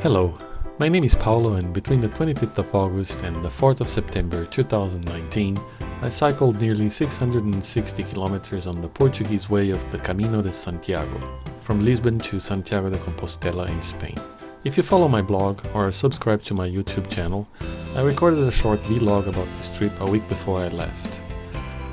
Hello, my name is Paulo, and between the 25th of August and the 4th of September 2019, I cycled nearly 660 kilometers on the Portuguese Way of the Camino de Santiago, from Lisbon to Santiago de Compostela in Spain. If you follow my blog or subscribe to my YouTube channel, I recorded a short vlog about this trip a week before I left.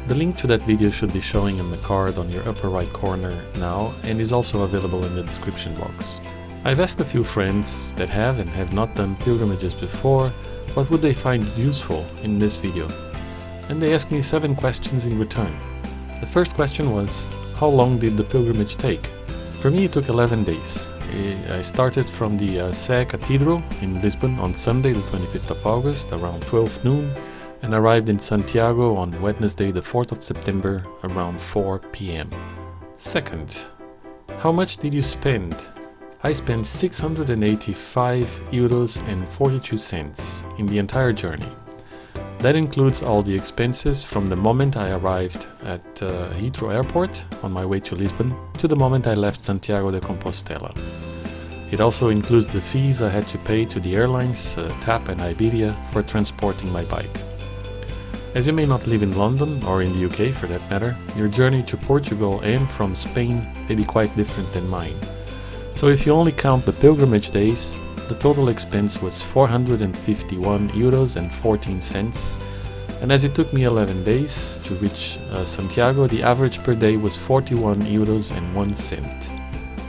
The link to that video should be showing in the card on your upper right corner now and is also available in the description box. I've asked a few friends that have and have not done pilgrimages before what would they find useful in this video. And they asked me 7 questions in return. The first question was, how long did the pilgrimage take? For me it took 11 days. I started from the Sé Cathedral in Lisbon on Sunday the 25th of August around 12 noon and arrived in Santiago on Wednesday the 4th of September around 4 p.m. Second, how much did you spend? I spent 685 euros and 42 cents in the entire journey. That includes all the expenses from the moment I arrived at Heathrow Airport on my way to Lisbon to the moment I left Santiago de Compostela. It also includes the fees I had to pay to the airlines, TAP and Iberia, for transporting my bike. As you may not live in London, or in the UK for that matter, your journey to Portugal and from Spain may be quite different than mine. So if you only count the pilgrimage days, the total expense was 451 euros and 14 cents, and as it took me 11 days to reach Santiago, the average per day was 41 euros and 1 cent.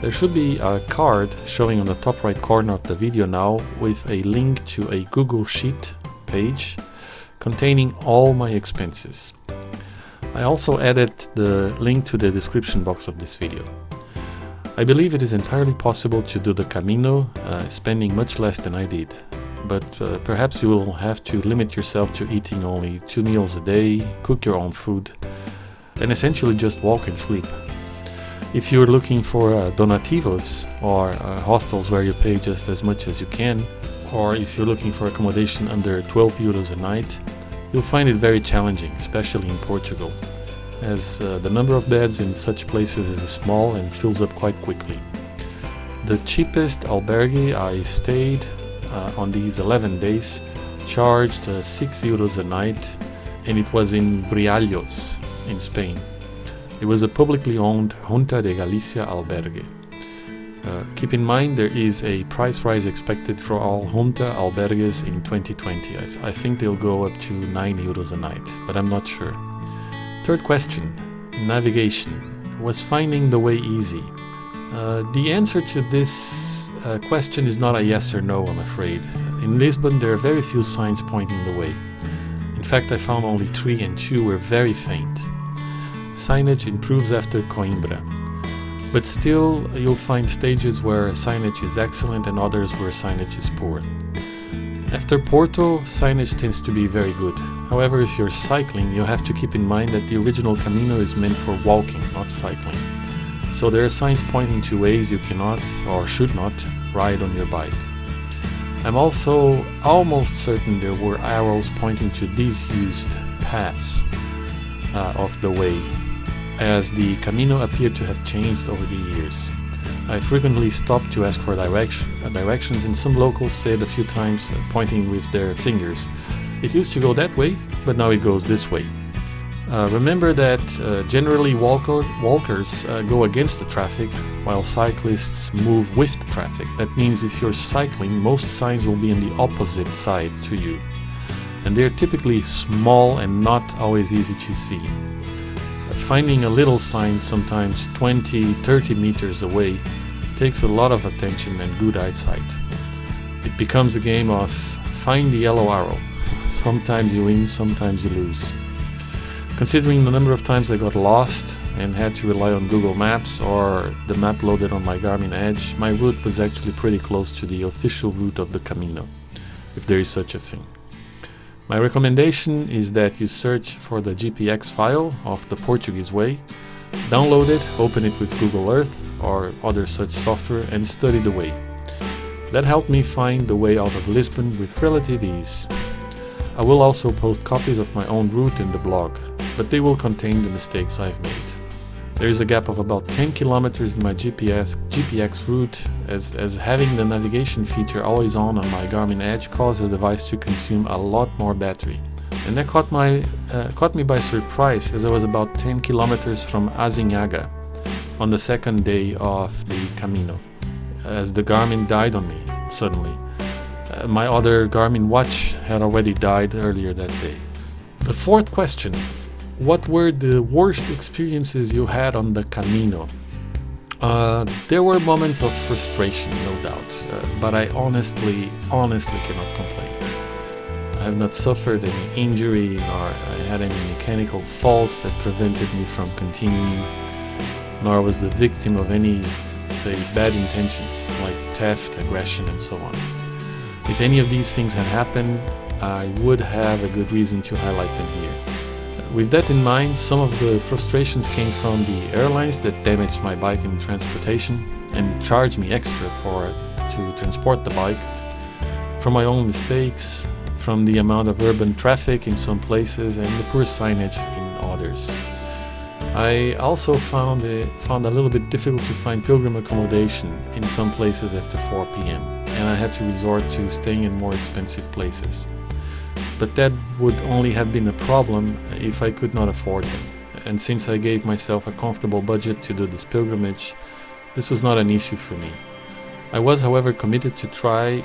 There should be a card showing on the top right corner of the video now with a link to a Google Sheet page containing all my expenses. I also added the link to the description box of this video. I believe it is entirely possible to do the Camino spending much less than I did, but perhaps you will have to limit yourself to eating only 2 meals a day, cook your own food, and essentially just walk and sleep. If you're looking for donativos or hostels where you pay just as much as you can, or if you're looking for accommodation under 12 euros a night, you'll find it very challenging, especially in Portugal, as the number of beds in such places is small and fills up quite quickly. The cheapest albergue I stayed on these 11 days charged 6 euros a night, and it was in Briallos in Spain. It was a publicly owned Junta de Galicia albergue. Keep in mind there is a price rise expected for all Junta albergues in 2020. I think they'll go up to 9 euros a night, but I'm not sure. Third question, navigation. Was finding the way easy? The answer to this question is not a yes or no, I'm afraid. In Lisbon there are very few signs pointing the way. In fact, I found only 3 and 2 were very faint. Signage improves after Coimbra. But still, you'll find stages where signage is excellent and others where signage is poor. After Porto, signage tends to be very good. However, if you're cycling, you have to keep in mind that the original Camino is meant for walking, not cycling. So there are signs pointing to ways you cannot, or should not, ride on your bike. I'm also almost certain there were arrows pointing to disused paths of the way, as the Camino appeared to have changed over the years. I frequently stopped to ask for directions, and some locals said a few times, pointing with their fingers, "It used to go that way, but now it goes this way." Remember that generally walkers go against the traffic, while cyclists move with the traffic. That means if you're cycling, most signs will be on the opposite side to you, and they're typically small and not always easy to see. Finding a little sign sometimes 20-30 meters away takes a lot of attention and good eyesight. It becomes a game of find the yellow arrow. Sometimes you win, sometimes you lose. Considering the number of times I got lost and had to rely on Google Maps or the map loaded on my Garmin Edge, my route was actually pretty close to the official route of the Camino, if there is such a thing. My recommendation is that you search for the GPX file of the Portuguese Way, download it, open it with Google Earth or other such software, and study the way. That helped me find the way out of Lisbon with relative ease. I will also post copies of my own route in the blog, but they will contain the mistakes I've made. There is a gap of about 10 kilometers in my GPX route, as having the navigation feature always on my Garmin Edge caused the device to consume a lot more battery. And that caught me by surprise, as I was about 10 kilometers from Azinhaga on the second day of the Camino, as the Garmin died on me suddenly. My other Garmin watch had already died earlier that day. The fourth question: what were the worst experiences you had on the Camino? There were moments of frustration, no doubt, but I honestly cannot complain. I have not suffered any injury, nor I had any mechanical fault that prevented me from continuing, nor was the victim of any, say, bad intentions like theft, aggression, and so on. If any of these things had happened, I would have a good reason to highlight them here. With that in mind, some of the frustrations came from the airlines that damaged my bike in transportation and charged me extra to transport the bike, from my own mistakes, from the amount of urban traffic in some places and the poor signage in others. I also found a little bit difficult to find pilgrim accommodation in some places after 4 p.m. and I had to resort to staying in more expensive places. But that would only have been a problem if I could not afford them. And since I gave myself a comfortable budget to do this pilgrimage, this was not an issue for me. I was, however, committed to try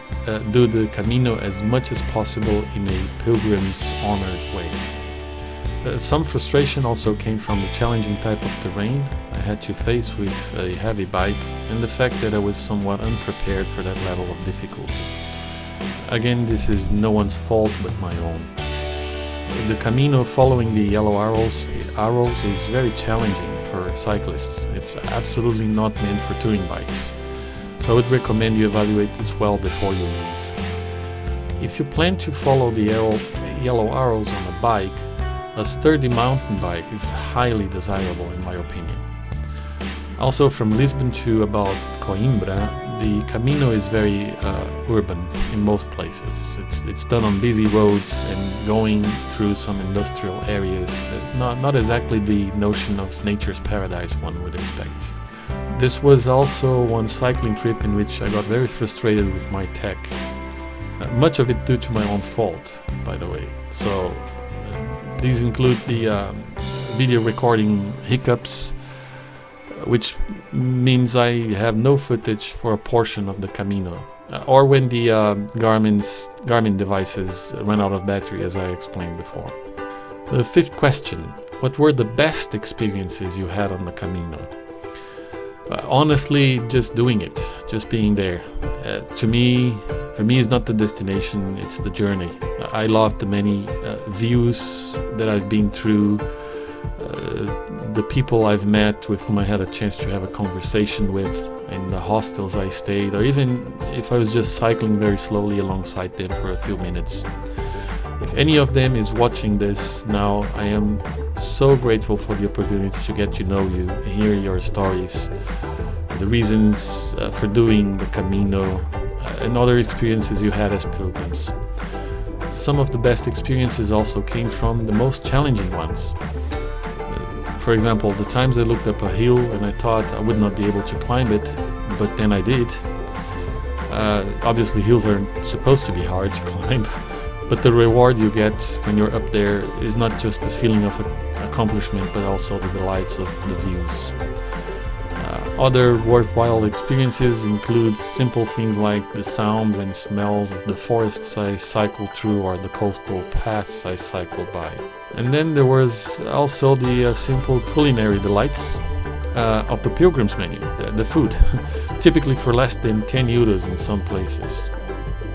do the Camino as much as possible in a pilgrim's honored way. Some frustration also came from the challenging type of terrain I had to face with a heavy bike and the fact that I was somewhat unprepared for that level of difficulty. Again, this is no one's fault but my own. The Camino following the yellow arrows is very challenging for cyclists. It's absolutely not meant for touring bikes. So I would recommend you evaluate this well before you leave. If you plan to follow the yellow arrows on a bike, a sturdy mountain bike is highly desirable in my opinion. Also, from Lisbon to about Coimbra, the Camino is very urban in most places. It's done on busy roads and going through some industrial areas, not exactly the notion of nature's paradise one would expect. This was also one cycling trip in which I got very frustrated with my tech. Much of it due to my own fault, by the way. So these include the video recording hiccups, which means I have no footage for a portion of the Camino, or when the Garmin devices run out of battery, as I explained before. The fifth question: what were the best experiences you had on the Camino? Honestly, just doing it, just being there. For me, it's not the destination, it's the journey. I love the many views that I've been through, the people I've met with whom I had a chance to have a conversation with, in the hostels I stayed, or even if I was just cycling very slowly alongside them for a few minutes. If any of them is watching this now, I am so grateful for the opportunity to get to know you, hear your stories, the reasons for doing the Camino, and other experiences you had as pilgrims. Some of the best experiences also came from the most challenging ones. For example, the times I looked up a hill and I thought I would not be able to climb it, but then I did. Obviously hills are supposed to be hard to climb, but the reward you get when you're up there is not just the feeling of accomplishment, but also the delights of the views. Other worthwhile experiences include simple things like the sounds and smells of the forests I cycled through or the coastal paths I cycled by. And then there was also the simple culinary delights of the pilgrim's menu, the food, typically for less than 10 euros in some places.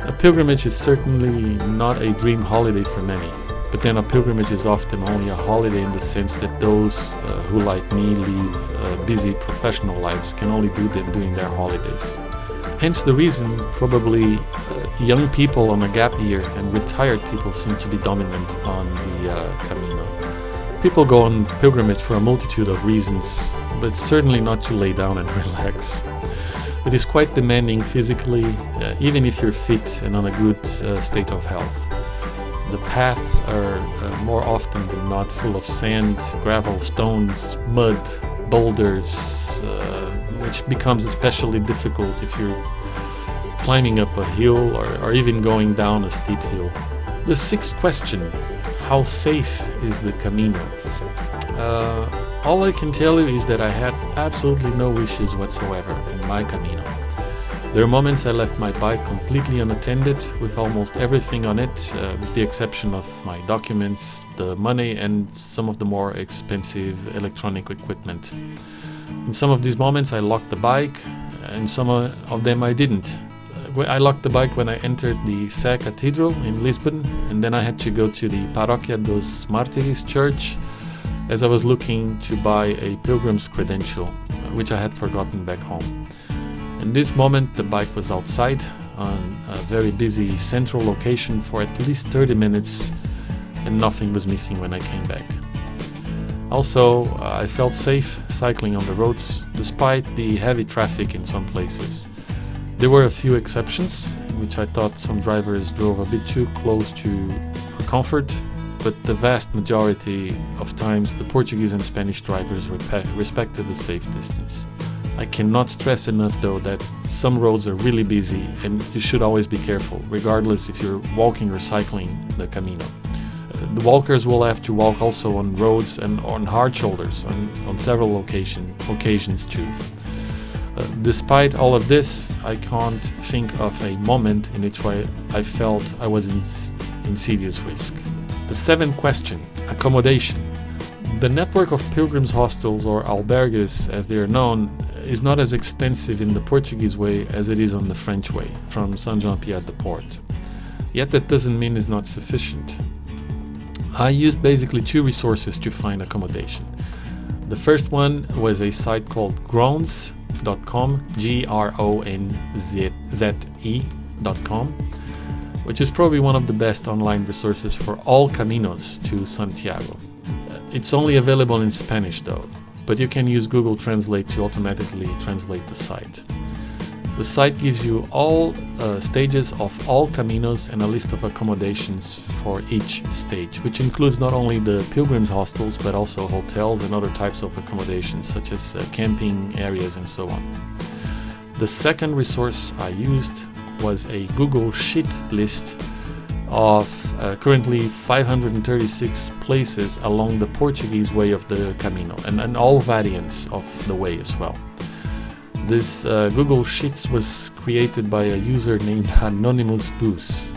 A pilgrimage is certainly not a dream holiday for many, but then a pilgrimage is often only a holiday in the sense that those who, like me, live busy professional lives can only do them during their holidays. Hence the reason probably young people on a gap year and retired people seem to be dominant on the Camino. People go on pilgrimage for a multitude of reasons, but certainly not to lay down and relax. It is quite demanding physically, even if you're fit and on a good state of health. The paths are more often than not full of sand, gravel, stones, mud, boulders, which becomes especially difficult if you're climbing up a hill or even going down a steep hill. The sixth question: how safe is the Camino? All I can tell you is that I had absolutely no issues whatsoever in my Camino. There are moments I left my bike completely unattended with almost everything on it, with the exception of my documents, the money, and some of the more expensive electronic equipment. In some of these moments I locked the bike, and some of them I didn't. I locked the bike when I entered the Sé Cathedral in Lisbon, and then I had to go to the Paróquia dos Mártires church as I was looking to buy a pilgrim's credential, which I had forgotten back home. In this moment, the bike was outside on a very busy central location for at least 30 minutes, and nothing was missing when I came back. Also, I felt safe cycling on the roads despite the heavy traffic in some places. There were a few exceptions, in which I thought some drivers drove a bit too close for comfort, but the vast majority of times the Portuguese and Spanish drivers respected the safe distance. I cannot stress enough though that some roads are really busy and you should always be careful, regardless if you're walking or cycling the Camino. The walkers will have to walk also on roads and on hard shoulders on several occasions too. Despite all of this, I can't think of a moment in which I felt I was in serious risk. The seventh question: accommodation. The network of pilgrims hostels, or albergues as they are known, is not as extensive in the Portuguese way as it is on the French way, from Saint-Jean-Pied-de-Port. Yet that doesn't mean it's not sufficient. I used basically two resources to find accommodation. The first one was a site called Gronze.com, Gronze.com, which is probably one of the best online resources for all caminos to Santiago. It's only available in Spanish though, but you can use Google Translate to automatically translate the site. The site gives you all stages of all caminos and a list of accommodations for each stage, which includes not only the pilgrims hostels but also hotels and other types of accommodations such as camping areas and so on. The second resource I used was a Google Sheet list of currently 536 places along the Portuguese way of the Camino, and all variants of the way as well. This Google Sheets was created by a user named Anonymous Goose.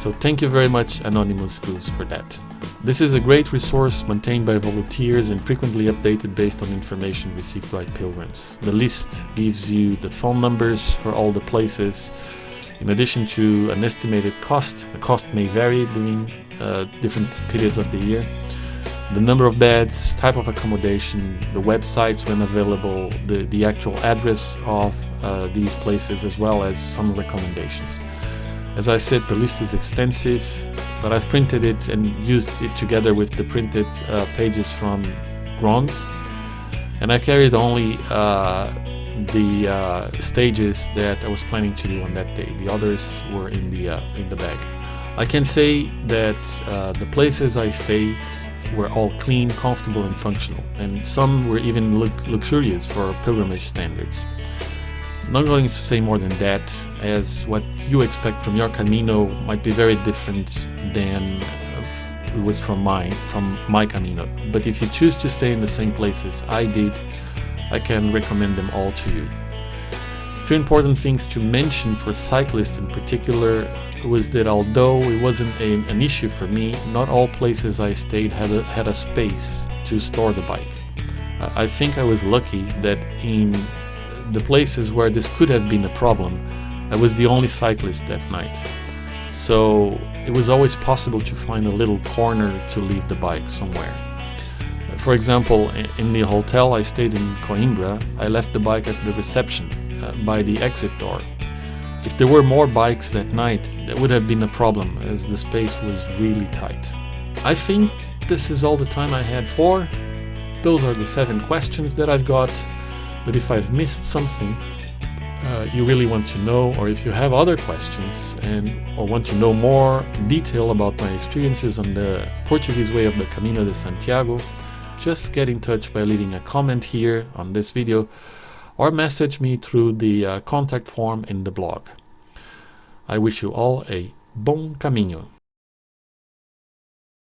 So thank you very much, Anonymous Goose, for that. This is a great resource maintained by volunteers and frequently updated based on information received by pilgrims. The list gives you the phone numbers for all the places, in addition to an estimated cost. The cost may vary during different periods of the year. The number of beds, type of accommodation, the websites when available, the actual address of these places, as well as some recommendations. As I said, the list is extensive, but I've printed it and used it together with the printed pages from Gronze, and I carried only the stages that I was planning to do on that day. The others were in the bag. I can say that the places I stayed were all clean, comfortable and functional, and some were even luxurious for pilgrimage standards. I'm not going to say more than that, as what you expect from your Camino might be very different than it was from my Camino. But if you choose to stay in the same places I did, I can recommend them all to you. Two important things to mention for cyclists in particular was that although it wasn't an issue for me, not all places I stayed had a space to store the bike. I think I was lucky that in the places where this could have been a problem, I was the only cyclist that night. So it was always possible to find a little corner to leave the bike somewhere. For example, in the hotel I stayed in Coimbra, I left the bike at the reception by the exit door. If there were more bikes that night, that would have been a problem, as the space was really tight. I think this is all the time I had for. Those are the 7 questions that I've got, but if I've missed something you really want to know, or if you have other questions or want to know more detail about my experiences on the Portuguese way of the Camino de Santiago, just get in touch by leaving a comment here on this video or message me through the contact form in the blog. I wish you all a bom caminho.